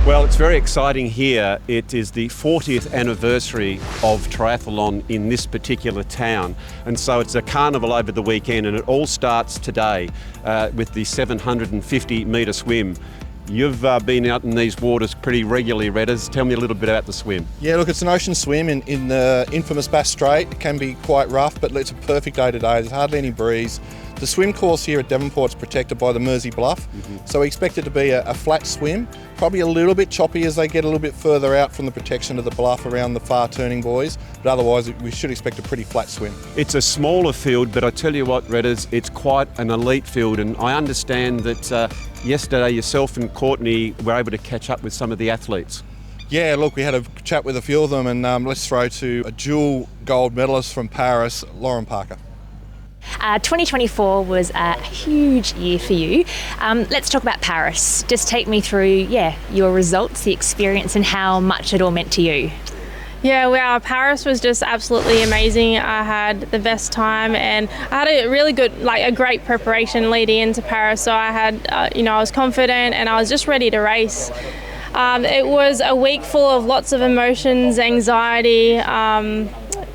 Well, it's very exciting here. It is the 40th anniversary of triathlon in this particular town. And so it's a carnival over the weekend, and it all starts today with the 750 metre swim. You've been out in these waters pretty regularly, Redders. Tell me a little bit about the swim. Yeah, look, it's an ocean swim in the infamous Bass Strait. It can be quite rough, but it's a perfect day today. There's hardly any breeze. The swim course here at Devonport is protected by the Mersey Bluff, so we expect it to be a flat swim, probably a little bit choppy as they get a little bit further out from the protection of the bluff around the far turning buoys, but otherwise we should expect a pretty flat swim. It's a smaller field, but I tell you what, Redders, it's quite an elite field, and I understand that yesterday yourself and Courtney were able to catch up with some of the athletes. Yeah, look, we had a chat with a few of them, and let's throw to a dual gold medalist from Paris, Lauren Parker. 2024 was a huge year for you. Let's talk about Paris. Just take me through, your results, the experience, and how much it all meant to you. Yeah, wow, Paris was just absolutely amazing. I had the best time, and I had a really good, a great preparation leading into Paris. So I had, I was confident and I was just ready to race. It was a week full of lots of emotions, anxiety,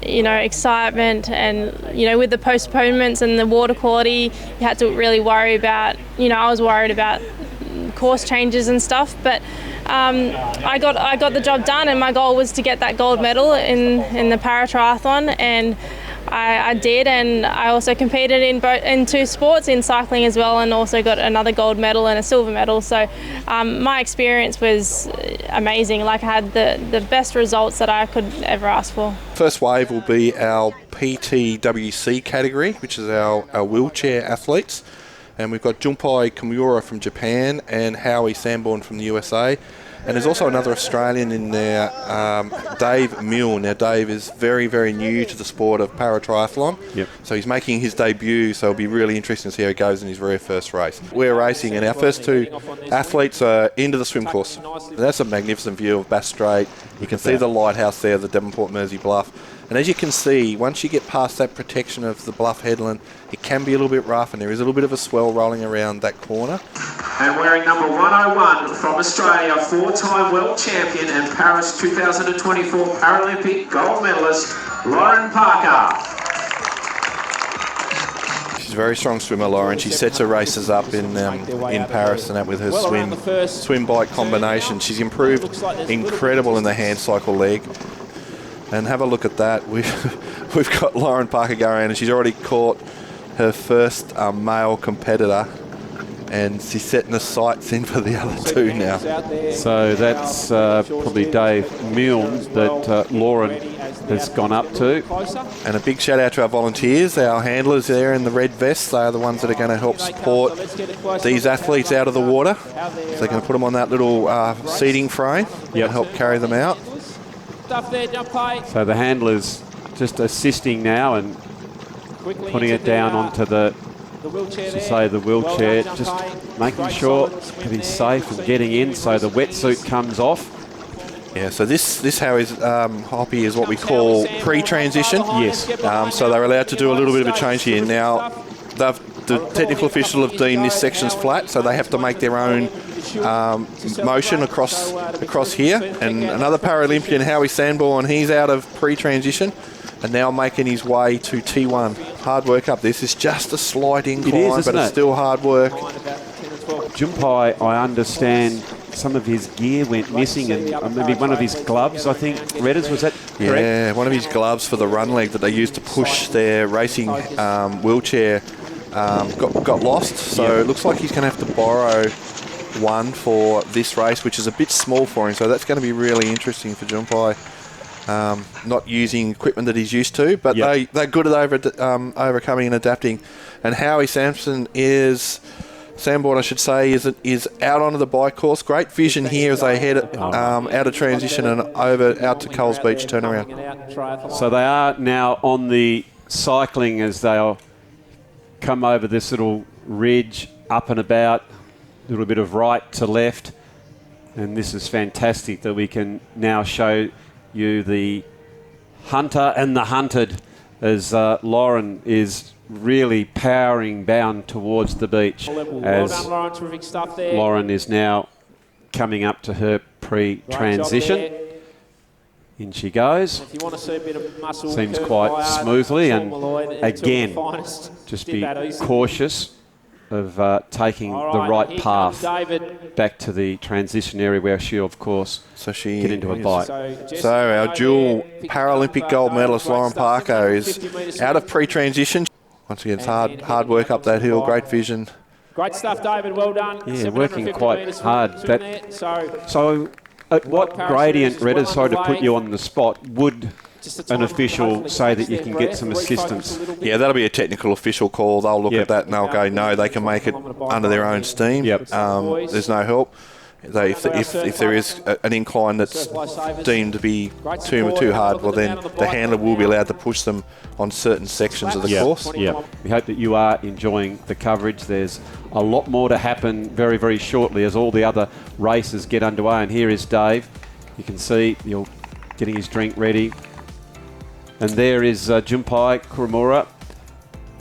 excitement, and with the postponements and the water quality, you had to really worry about, I was worried about course changes and stuff, but I got the job done, and my goal was to get that gold medal in the para triathlon, and I did, and I also competed in two sports, in cycling as well, and also got another gold medal and a silver medal. So my experience was amazing. I had the best results that I could ever ask for. First wave will be our PTWC category, which is our wheelchair athletes. And we've got Junpei Kimura from Japan and Howell Sanborn from the USA. And there's also another Australian in there, Dave Mule. Now, Dave is very, very new to the sport of para-triathlon. Yep. So he's making his debut, so it'll be really interesting to see how he goes in his very first race. We're racing, and our first two athletes are into the swim course. And that's a magnificent view of Bass Strait. You can see the lighthouse there, the Devonport Mersey Bluff. And as you can see, once you get past that protection of the bluff headland, it can be a little bit rough, and there is a little bit of a swell rolling around that corner. And wearing number 101 from Australia, four-time world champion and Paris 2024 Paralympic gold medalist, Lauren Parker. She's a very strong swimmer, Lauren. She sets her races up in Paris and that with her swim bike combination. She's improved incredible in the hand cycle leg. And have a look at that. We've got Lauren Parker going, and she's already caught her first male competitor, and she's setting the sights in for the other two now. So that's probably Dave Milne that Lauren has gone up to. And a big shout out to our volunteers, our handlers there in the red vests. They are the ones that are going to help support these athletes out of the water. So they're going to put them on that little seating frame and help carry them out. So the handler's just assisting now and putting it down onto the wheelchair, just making sure that he's safe and getting in, so the wetsuit comes off. Yeah, so this Howie's hoppy is what we call pre-transition. Yes. So they're allowed to do a little bit of a change here. Now, the technical official have deemed this section's flat, so they have to make their own motion across here. And another Paralympian, Howell Sanborn, he's out of pre-transition and now making his way to T1. Hard work up. This is just a slight incline, but it's still hard work. Junpei, I understand some of his gear went missing, and maybe one of his gloves, I think. Redders, was that correct? Yeah, one of his gloves for the run leg that they used to push their racing wheelchair got lost. So it looks like he's going to have to borrow one for this race, which is a bit small for him. So that's going to be really interesting for Junpei. Not using equipment that he's used to, but they're good at overcoming and adapting. And Howie Sanborn, I should say, is out onto the bike course. Great vision here as they head out of transition and out to Coles Beach turnaround. So they are now on the cycling as they'll come over this little ridge, up and about, a little bit of right to left. And this is fantastic that we can now show you the hunter and the hunted as Lauren is really powering bound towards the beach as Lauren is now coming up to her pre-transition. In she goes. If you want to see a bit of muscle, Seems curve quite hard, smoothly, and Malloy, again, just be cautious of taking the right path back to the transition area where she'll, of course, get into a bike. So our dual Paralympic gold medalist Lauren Parker is out of pre-transition. Once again, it's hard work up that hill, great vision. Great stuff, David. Well done. Yeah, working quite hard. So at what gradient, Retta, sorry to put you on the spot, would an official say that you can get some assistance? Yeah, that'll be a technical official call. They'll look at that and they'll go, no, they can make it under their own steam. There's no help. If there is an incline that's deemed to be too hard, well then the handler will be allowed to push them on certain sections of the course. Yeah, we hope that you are enjoying the coverage. There's a lot more to happen very, very shortly as all the other races get underway. And here is Dave. You can see you're getting his drink ready. And there is Junpai Kuramura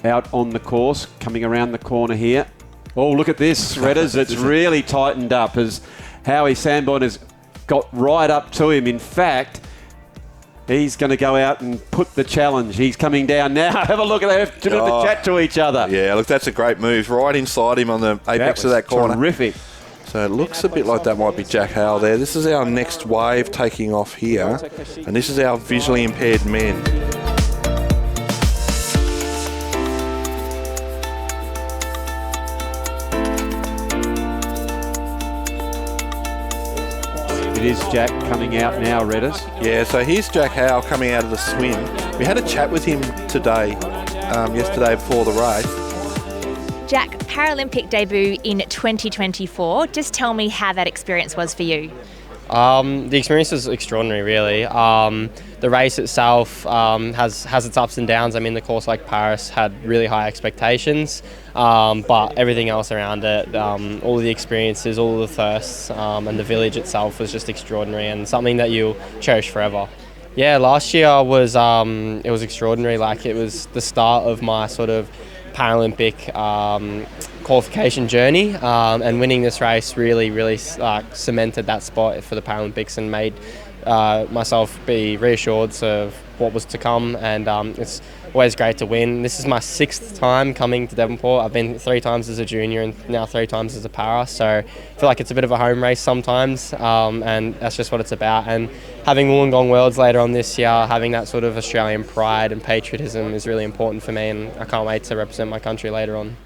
out on the course, coming around the corner here. Oh, look at this, Redders. It's really tightened up as Howie Sanborn has got right up to him. In fact, he's going to go out and put the challenge. He's coming down now. Have a look at that. Have a bit of a chat to each other. Yeah, look, that's a great move. Right inside him on the apex of that corner. Terrific. So it looks a bit like that might be Jack Howell there. This is our next wave taking off here. And this is our visually impaired men. It is Jack coming out now, Redders. Yeah, so here's Jack Howell coming out of the swim. We had a chat with him today, yesterday before the race. Jack, Paralympic debut in 2024. Just tell me how that experience was for you. The experience was extraordinary, really. The race itself has its ups and downs. I mean, the course like Paris had really high expectations, but everything else around it, all of the experiences, all of the thirsts, and the village itself was just extraordinary and something that you'll cherish forever. Yeah, last year was it was extraordinary. Like, it was the start of my sort of Paralympic qualification journey, and winning this race really cemented that spot for the Paralympics and made myself be reassured of what was to come. And it's always great to win. This is my 6th time coming to Devonport. I've been 3 times as a junior and now 3 times as a para, so I feel like it's a bit of a home race sometimes, and that's just what it's about. And having Wollongong Worlds later on this year, having that sort of Australian pride and patriotism is really important for me, and I can't wait to represent my country later on.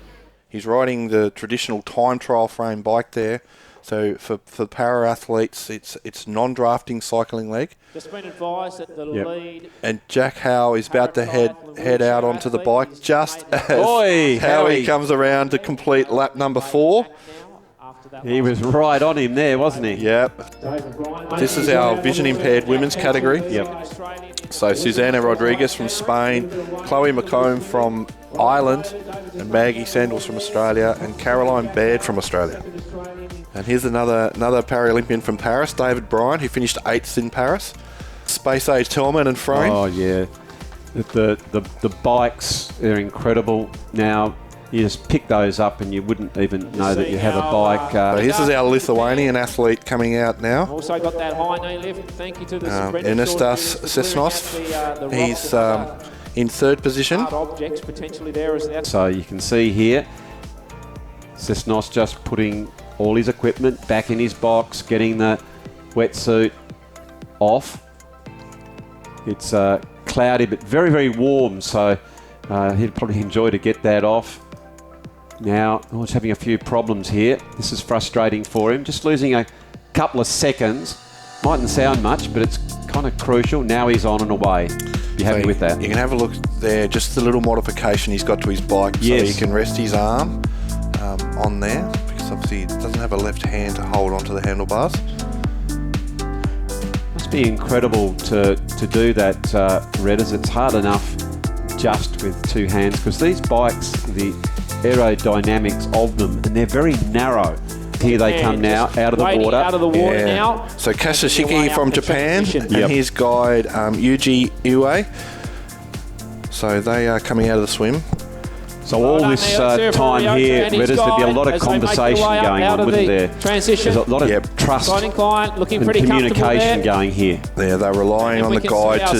He's riding the traditional time trial frame bike there. So for para athletes, it's non-drafting cycling leg. Just been advised that the lead. And Jack Howell is about to head out onto the bike just as Howie comes around to complete lap number 4. He was right on him there, wasn't he? Yep. This is our vision impaired women's category. Yep. So Susanna Rodriguez from Spain, Chloe McComb from Ireland, and Maggie Sandals from Australia, and Caroline Baird from Australia. And here's another Paralympian from Paris, David Bryan, who finished 8th in Paris. Space age helmet and frame. Oh yeah, the bikes are incredible. Now you just pick those up and you wouldn't even know that you have a bike. So this is our Lithuanian athlete coming out now. Also got that high knee lift. Thank you to the Ernestas Sesnos. He's in 3rd position. So you can see here, Sesnos just putting all his equipment back in his box, getting the wetsuit off. It's cloudy but very, very warm, so he'd probably enjoy to get that off. Now, he's having a few problems here. This is frustrating for him. Just losing a couple of seconds. Mightn't sound much, but it's kind of crucial. Now he's on and away. Be happy with that. You can have a look there, just the little modification he's got to his bike. Yes. So he can rest his arm on there, because obviously he doesn't have a left hand to hold onto the handlebars. Must be incredible to do that, Redders. It's hard enough just with 2 hands, because these bikes, the aerodynamics of them, and they're very narrow. Here they come now, out of the water. Out of the water now. So Kasashiki from Japan, and his guide Yuji Iwai. So they are coming out of the swim. So all this time here, there's there'd be a lot of conversation going on, wouldn't there? There's a lot of trust and communication going here. Yeah, they're relying on the guide to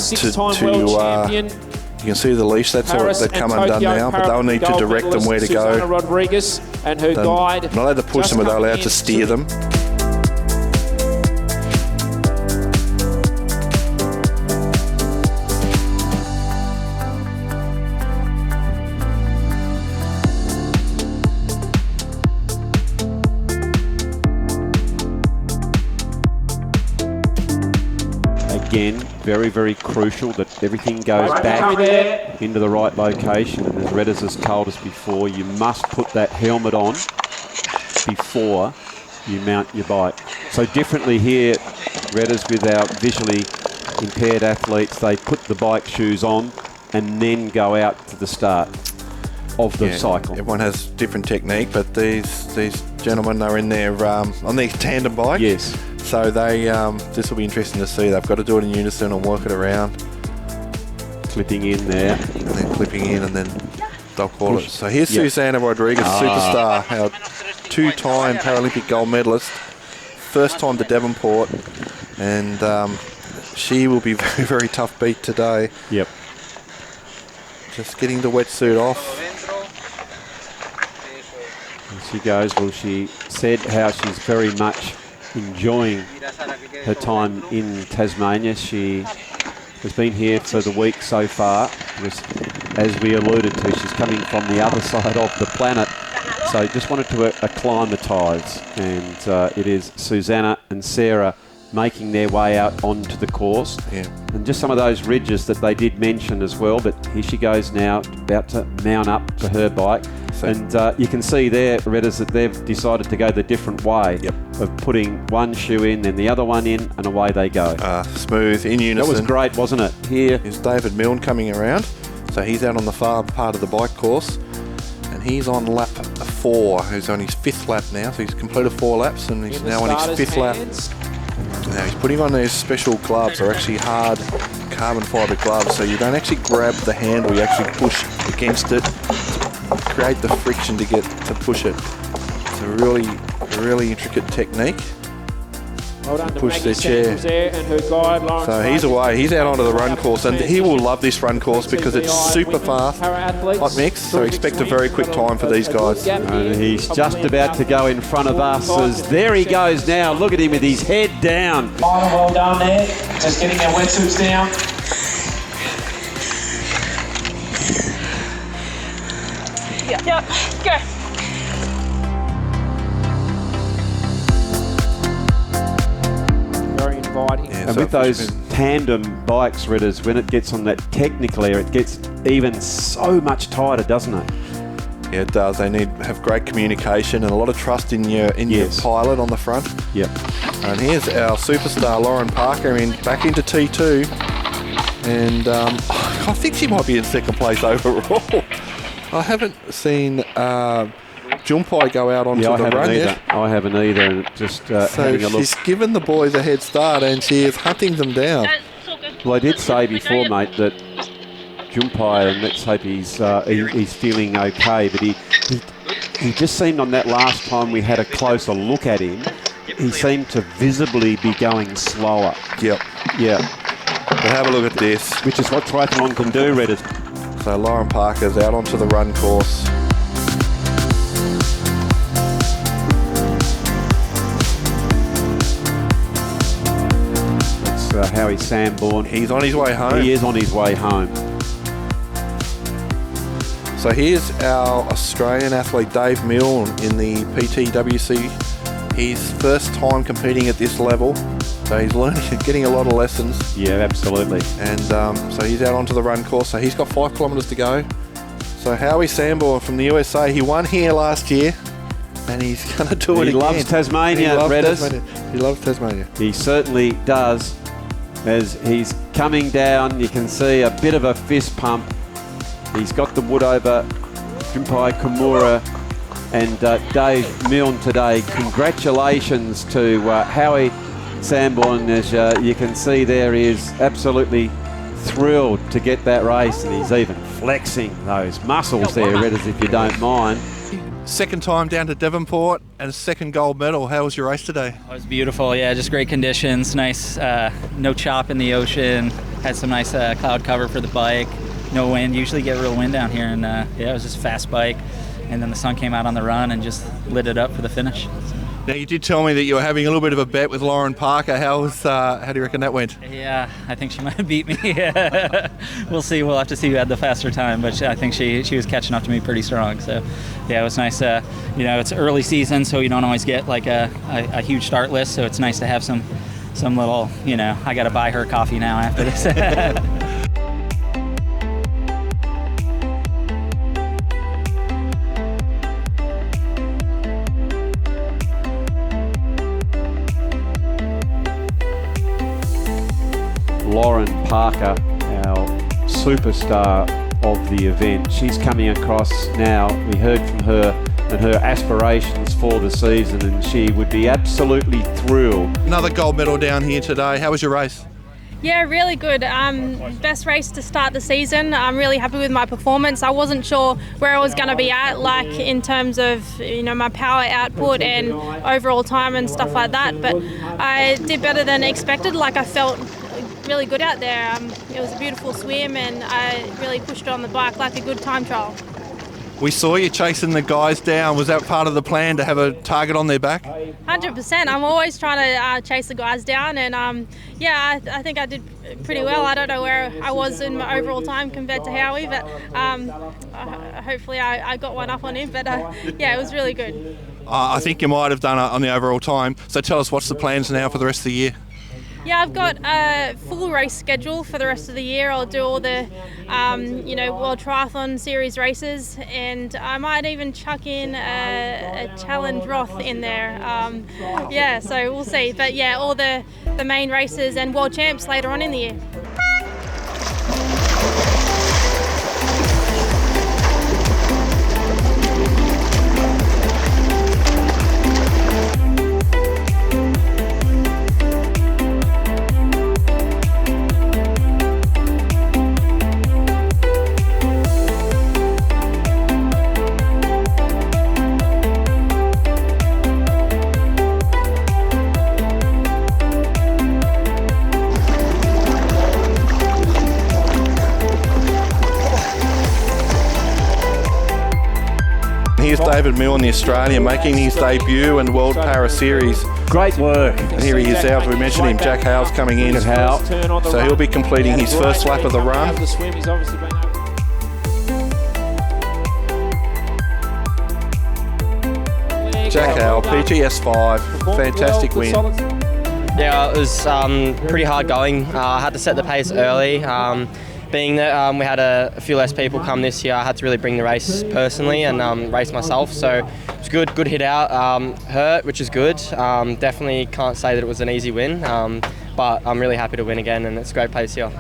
you can see the leash, that's come undone now, but they'll need to direct them where to go. Susanna Rodriguez and her guide. Not allowed to push them, but they're allowed to steer them. Again, very, very crucial that everything goes back into the right location. And as Redders has told us before, you must put that helmet on before you mount your bike. So differently here, Redders, with our visually impaired athletes, they put the bike shoes on and then go out to the start of the cycle. Everyone has different technique, but these gentlemen are in their on their tandem bike. Yes. So they this will be interesting to see. They've got to do it in unison and work it around. Clipping in there. And then clipping in, and then they'll call it. So here's Susanna Rodriguez, superstar, our two-time Paralympic gold medalist. First time to Devonport, and she will be very, very tough beat today. Yep. Just getting the wetsuit off. And she goes, well, she said how she's very much enjoying her time in Tasmania. She has been here for the week so far. As we alluded to, she's coming from the other side of the planet. So just wanted to acclimatise. And it is Susanna and Sarah making their way out onto the course. Yeah. And just some of those ridges that they did mention as well. But here she goes now, about to mount up to her bike. And you can see there, Redders, that they've decided to go the different way of putting one shoe in, then the other one in, and away they go. Smooth, in unison. That was great, wasn't it? Here is David Milne coming around. So he's out on the far part of the bike course. And he's on lap 4. He's on his 5th lap now. So he's completed 4 laps, and he's now on his 5th lap. Now he's putting on these special gloves. They're actually hard carbon fibre gloves. So you don't actually grab the handle, you actually push against it. Create the friction to get to push it. It's a really intricate technique. Well done to push Maggie their chair. there and her guide, Lawrence So he's away. He's out onto the run course, and he will love this run course because it's super fast, hot mix. So expect a very quick time for these guys. And he's just about to go in front of us. As there he goes now. Look at him with his head down. Well done there. Just getting their wetsuits down. Yep, go. Very inviting. Yeah, And so with those tandem bikes, Redders, when it gets on that technical air, it gets even so much tighter, doesn't it? Yeah, it does. They need to have great communication and a lot of trust in your pilot on the front. Yep. And here's our superstar Lauren Parker back into T2, and I think she might be in 2nd place overall. I haven't seen Jumpai go out onto the run yet. I haven't either. And just having a look. She's given the boys a head start, and she is hunting them down. Well, I did say before, mate, that Jumpai, and let's hope he's feeling okay, but he just seemed on that last time we had a closer look at him, he seemed to visibly be going slower. Yep. Yeah. But have a look at this. Which is what triathlon can do, Redders. So Lauren Parker's out onto the run course. That's Howie Sanborn. He's on his way home. He is on his way home. So here's our Australian athlete Dave Milne in the PTWC. His first time competing at this level. So he's learning, getting a lot of lessons. Yeah, absolutely. And so he's out onto the run course. So he's got 5 kilometres to go. So Howie Sanborn from the USA, he won here last year, and he's going to do it again. He loves Tasmania, Redders. He loves Tasmania. He certainly does. As he's coming down, you can see a bit of a fist pump. He's got the wood over Jumpai Kimura and Dave Milne today. Congratulations to Howie Sanborn. As you can see there, he is absolutely thrilled to get that race, and he's even flexing those muscles there, Redders, if you don't mind. Second time down to Devonport and a second gold medal. How was your race today? It was beautiful, yeah, just great conditions, nice, no chop in the ocean, had some nice cloud cover for the bike, no wind, usually get real wind down here, and yeah, it was just a fast bike, and then the sun came out on the run and just lit it up for the finish. Now, you did tell me that you were having a little bit of a bet with Lauren Parker. How do you reckon that went? Yeah, I think she might have beat me. We'll see. We'll have to see who had the faster time, but I think she was catching up to me pretty strong. So, yeah, it was nice. It's early season, so you don't always get like a huge start list. So it's nice to have some little, I got to buy her coffee now after this. Lauren Parker, our superstar of the event. She's coming across now. We heard from her and her aspirations for the season, and she would be absolutely thrilled. Another gold medal down here today. How was your race? Yeah, really good. Best race to start the season. I'm really happy with my performance. I wasn't sure where I was going to be at, like in terms of my power output and overall time and stuff like that. But I did better than expected. Like I felt really good out there. It was a beautiful swim, and I really pushed it on the bike like a good time trial. We saw you chasing the guys down. Was that part of the plan, to have a target on their back? 100%. I'm always trying to chase the guys down, and I think I did pretty well. I don't know where I was in my overall time compared to Howie, but hopefully I got one up on him. But it was really good. I think you might have done it on the overall time. So tell us, what's the plans now for the rest of the year? Yeah, I've got a full race schedule for the rest of the year. I'll do all the, World Triathlon Series races, and I might even chuck in a challenge Roth in there. So we'll see. But yeah, all the main races and World Champs later on in the year. Here's David Milne, the Australian, making his debut in the World Para Series. Great work. And here he is out, we mentioned him, Jack Howell's coming in. So he'll be completing his first lap of the run. Jack Howell, PTS5, fantastic win. Yeah, it was pretty hard going. I had to set the pace early. Being that we had a few less people come this year, I had to really bring the race personally and race myself. So it was good hit out. Hurt, which is good. Definitely can't say that it was an easy win, but I'm really happy to win again, and it's a great pace here.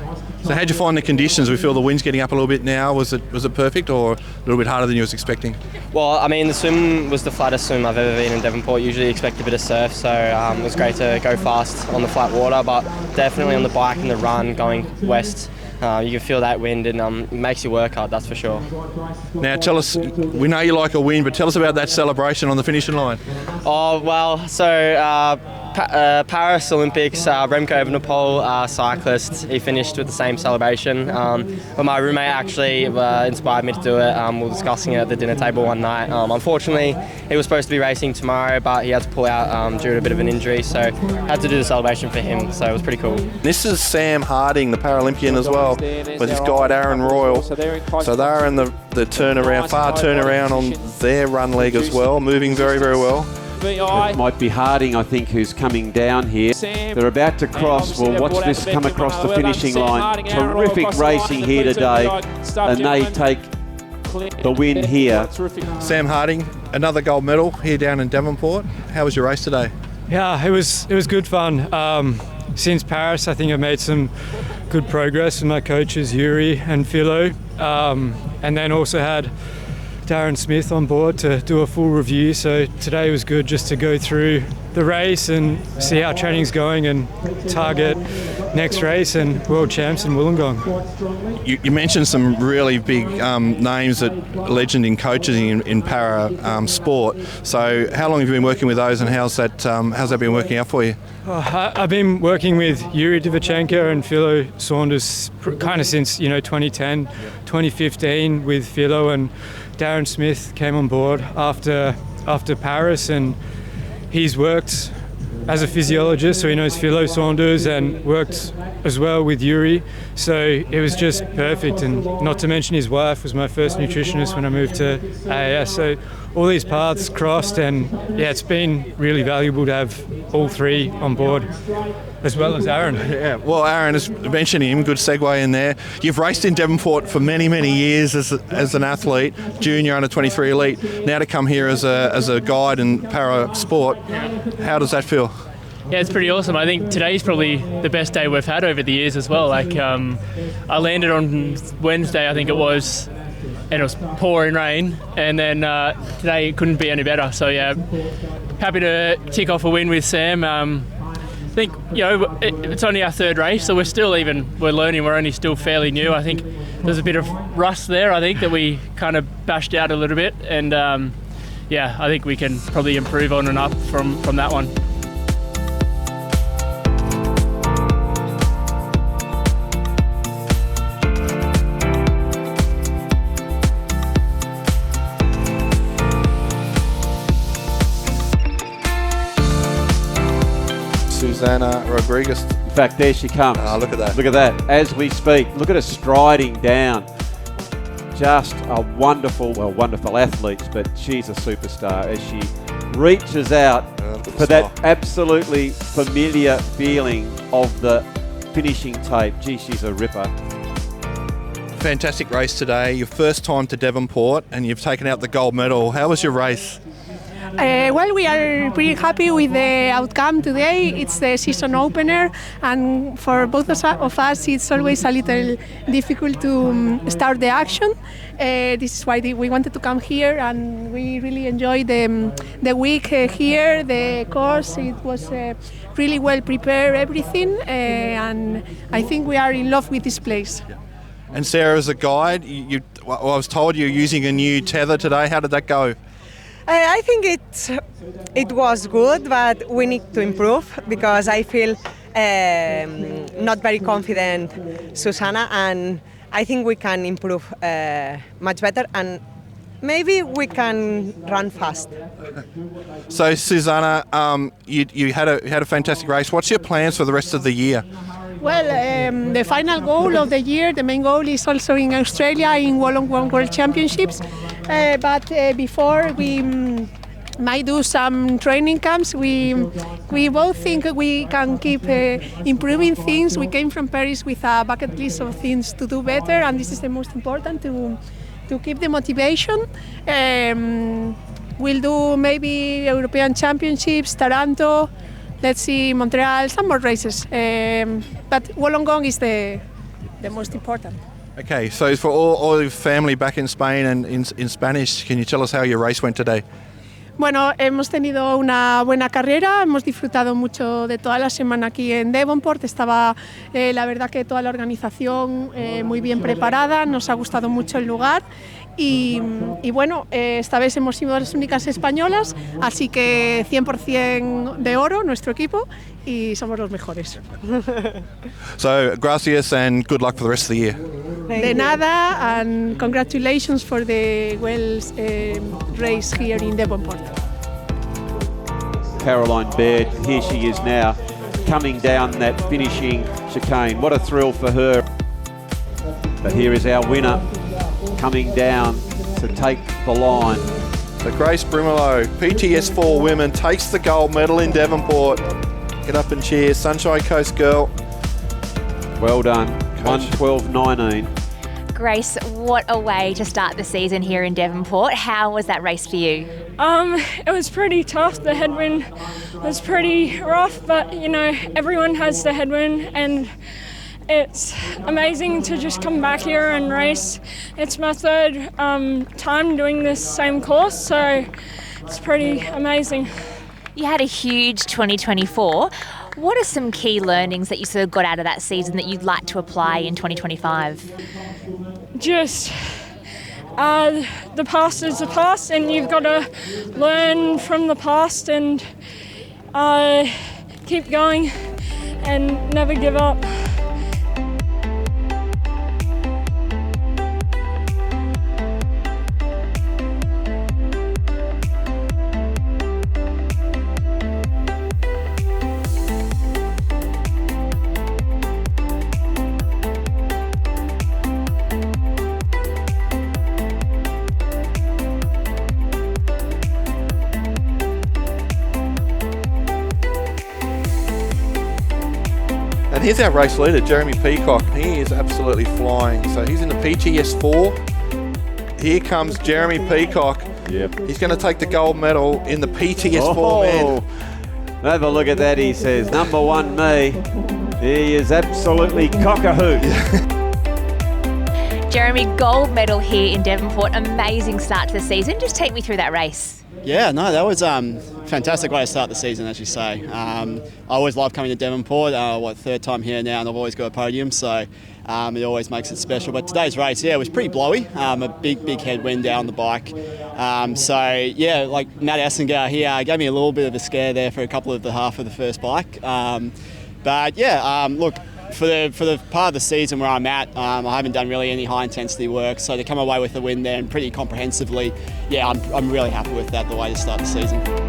So how'd you find the conditions? We feel the wind's getting up a little bit now. Was it perfect, or a little bit harder than you was expecting? Well, I mean, the swim was the flattest swim I've ever been in Devonport. Usually expect a bit of surf, so it was great to go fast on the flat water, but definitely on the bike and the run going west. You can feel that wind, and it makes you work hard, that's for sure. Now tell us, we know you like a win, but tell us about that celebration on the finishing line. Oh, well, so Paris Olympics, Remco Evenepoel, cyclist, he finished with the same celebration. But my roommate actually inspired me to do it. We were discussing it at the dinner table one night. Unfortunately, he was supposed to be racing tomorrow, but he had to pull out due to a bit of an injury, so I had to do the celebration for him, so it was pretty cool. This is Sam Harding, the Paralympian as well, with his guide Aaron Royal. So they're in the turnaround, far turnaround on their run leg as well, moving very, very well. It might be Harding, I think, who's coming down here. They're about to cross. We'll watch this come across the finishing line. Terrific racing here today, and they take the win here. Sam Harding, another gold medal here down in Devonport. How was your race today? Yeah, it was good fun. Since Paris, I think I've made some good progress with my coaches, Yuri and Philo, and then also had Darren Smith on board to do a full review. So today was good just to go through the race and see how training's going and target next race and world champs in Wollongong. You mentioned some really big names that legend in coaching in para sport. So how long have you been working with those, and how's that been working out for you? I've been working with Yuri Divachenko and Philo Saunders kind of since 2010, 2015 with Philo, and Darren Smith came on board after Paris, and he's worked as a physiologist, so he knows Philo Saunders, and worked as well with Yuri. So it was just perfect, and not to mention his wife was my first nutritionist when I moved to AAS. So all these paths crossed, and yeah, it's been really valuable to have all three on board, as well as Aaron. Yeah, well, Aaron, as mentioned him, good segue in there. You've raced in Devonport for many, many years as an athlete, junior, under 23 elite. Now to come here as a guide in para sport, how does that feel? Yeah, it's pretty awesome. I think today's probably the best day we've had over the years as well. Like, I landed on Wednesday, I think it was, and it was pouring rain, and then today it couldn't be any better. So yeah, happy to tick off a win with Sam. I think it's only our third race, so we're learning. We're only still fairly new. I think there's a bit of rust there. I think that we kind of bashed out a little bit, and I think we can probably improve on and up from that one. Susanna Rodriguez. In fact, there she comes. Oh, look at that. Look at that. As we speak, look at her striding down. Just a wonderful athlete, but she's a superstar as she reaches out for that absolutely familiar feeling of the finishing tape. Gee, she's a ripper. Fantastic race today. Your first time to Devonport, and you've taken out the gold medal. How was your race? Well, we are pretty happy with the outcome today. It's the season opener, and for both of us, it's always a little difficult to start the action. This is why we wanted to come here, and we really enjoyed the week here, the course. It was really well prepared, everything, and I think we are in love with this place. And Sarah, as a guide, I was told you're using a new tether today. How did that go? I think it was good, but we need to improve because I feel not very confident, Susanna, and I think we can improve much better, and maybe we can run fast. So, Susanna, you had a fantastic race. What's your plans for the rest of the year? Well, the final goal of the year, the main goal is also in Australia in Wollongong World Championships. But before we might do some training camps, we both think we can keep improving things. We came from Paris with a bucket list of things to do better, and this is the most important, to keep the motivation. We'll do maybe European Championships, Taranto, let's see, Montreal, some more races. But Wollongong is the most important. Okay, so for all your family back in Spain and in Spanish, can you tell us how your race went today? Bueno, hemos tenido una buena carrera, hemos disfrutado mucho de toda la semana aquí en Devonport. Estaba, la verdad, que toda la organización muy bien preparada, nos ha gustado mucho el lugar. Y bueno, esta vez hemos sido las únicas españolas, así que 100% de oro nuestro equipo y somos los mejores. So, gracias and good luck for the rest of the year. De nada, and congratulations for the race here in Devonport. Caroline Baird, here she is now, coming down that finishing chicane. What a thrill for her. But here is our winner, coming down to take the line. So Grace Brimelow, PTS4 women, takes the gold medal in Devonport. Get up and cheer, Sunshine Coast girl. Well done, 1:12.19. Grace, what a way to start the season here in Devonport. How was that race for you? It was pretty tough. The headwind was pretty rough, but everyone has the headwind, and it's amazing to just come back here and race. It's my third time doing this same course, so it's pretty amazing. You had a huge 2024. What are some key learnings that you sort of got out of that season that you'd like to apply in 2025? Just the past is the past, and you've got to learn from the past and keep going and never give up. And here's our race leader, Jeremy Peacock. He is absolutely flying. So he's in the PTS4. Here comes Jeremy Peacock. Yep. He's going to take the gold medal in the PTS4 men. Have a look at that, he says. Number 1 me. He is absolutely cock-a-hoot. Jeremy, gold medal here in Devonport. Amazing start to the season. Just take me through that race. Yeah, no, that was fantastic way to start the season, as you say. I always love coming to Devonport. Third time here now, and I've always got a podium, so it always makes it special. But today's race, yeah, it was pretty blowy. A big headwind down the bike. Like Matt Essinger here gave me a little bit of a scare there for a couple of the half of the first bike. Look. For the part of the season where I'm at, I haven't done really any high intensity work, so to come away with a win there and pretty comprehensively, yeah, I'm really happy with that, the way to start the season.